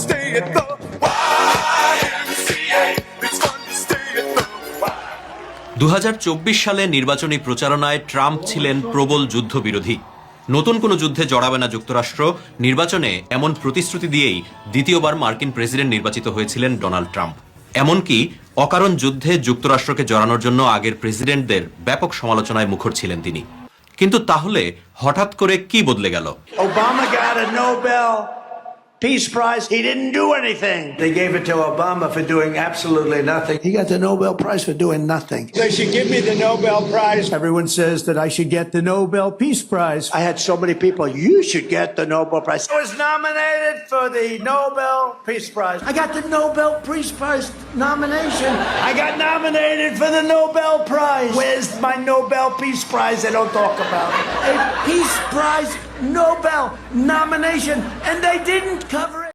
stay at the YMCA. It's fun to stay at the 2024 সালে নির্বাচনী প্রচারণায় Trump ছিলেন প্রবল যুদ্ধবিরোধী। নতুন কোনো যুদ্ধে জড়াবে না যুক্তরাষ্ট্র, নির্বাচনে এমন প্রতিশ্রুতি দিয়েই দ্বিতীয়বার মার্কিন প্রেসিডেন্ট নির্বাচিত হয়েছিলেন ডোনাল্ড ট্রাম্প। এমনকি অকারণ যুদ্ধে যুক্তরাষ্ট্রকে জড়ানোর জন্য আগের প্রেসিডেন্টদের ব্যাপক সমালোচনায় মুখর ছিলেন তিনি। কিন্তু তাহলে হঠাৎ করে কি বদলে গেল? Obama got a Nobel Peace Prize. He didn't do anything. They gave it to Obama for doing absolutely nothing. He got the Nobel Prize for doing nothing. They should give me the Nobel Prize. Everyone says that I should get the Nobel Peace Prize. I had so many people, you should get the Nobel Prize. I was nominated for the Nobel Peace Prize. I got the Nobel Peace Prize nomination. I got nominated for the Nobel Prize. Where's my Nobel Peace Prize they don't talk about? A Peace Prize Nobel nomination, and they didn't cover it.